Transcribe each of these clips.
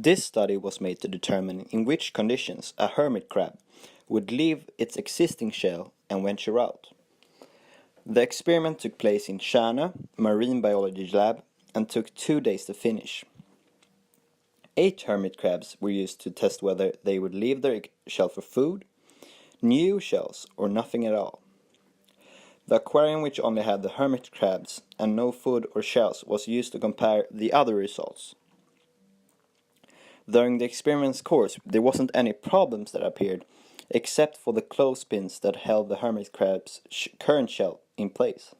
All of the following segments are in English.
This study was made to determine in which conditions a hermit crab would leave its existing shell and venture out. The experiment took place in China Marine Biology Lab and took 2 days to finish. 8 hermit crabs were used to test whether they would leave their shell for food, new shells, or nothing at all. The aquarium which only had the hermit crabs and no food or shells was used to compare the other results. During the experiment's course, there wasn't any problems that appeared, except for the clothespins that held the hermit crab's current shell in place.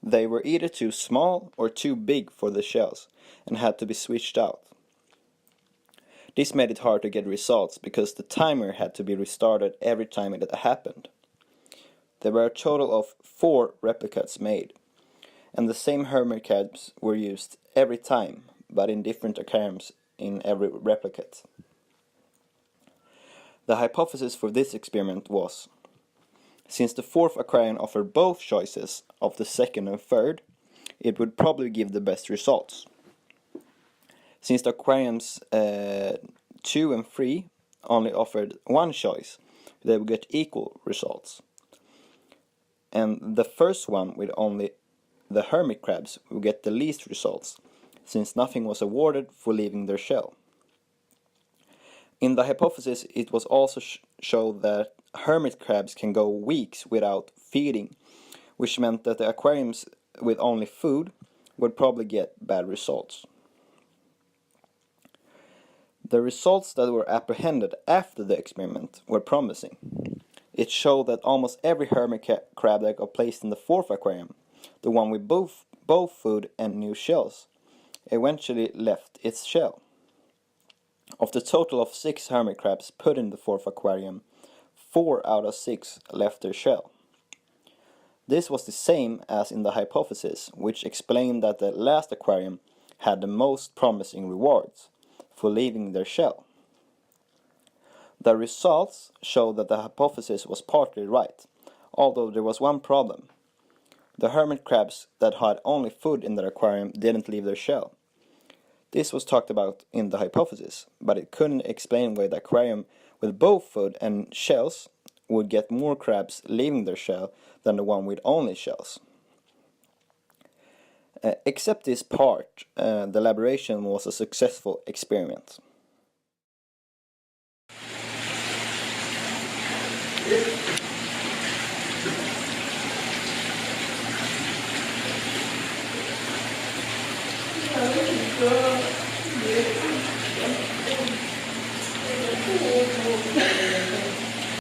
They were either too small or too big for the shells and had to be switched out. This made it hard to get results because the timer had to be restarted every time it happened. There were a total of 4 replicas made, and the same hermit crabs were used every time, but in different aquariums in every replicate. The hypothesis for this experiment was, since the 4th aquarium offered both choices of the 2nd and 3rd, it would probably give the best results. Since the aquariums 2 and 3 only offered one choice, they would get equal results. And the first one with only the hermit crabs would get the least results, since nothing was awarded for leaving their shell. In the hypothesis, it was also showed that hermit crabs can go weeks without feeding, which meant that the aquariums with only food would probably get bad results. The results that were apprehended after the experiment were promising. It showed that almost every hermit crab that got placed in the 4th aquarium, the one with both food and new shells, eventually left its shell. Of the total of 6 hermit crabs put in the 4th aquarium, 4 out of 6 left their shell. This was the same as in the hypothesis, which explained that the last aquarium had the most promising rewards for leaving their shell. The results showed that the hypothesis was partly right, although there was one problem. The hermit crabs that had only food in their aquarium didn't leave their shell. This was talked about in the hypothesis, but it couldn't explain why the aquarium with both food and shells would get more crabs leaving their shell than the one with only shells. Except this part, the elaboration was a successful experiment.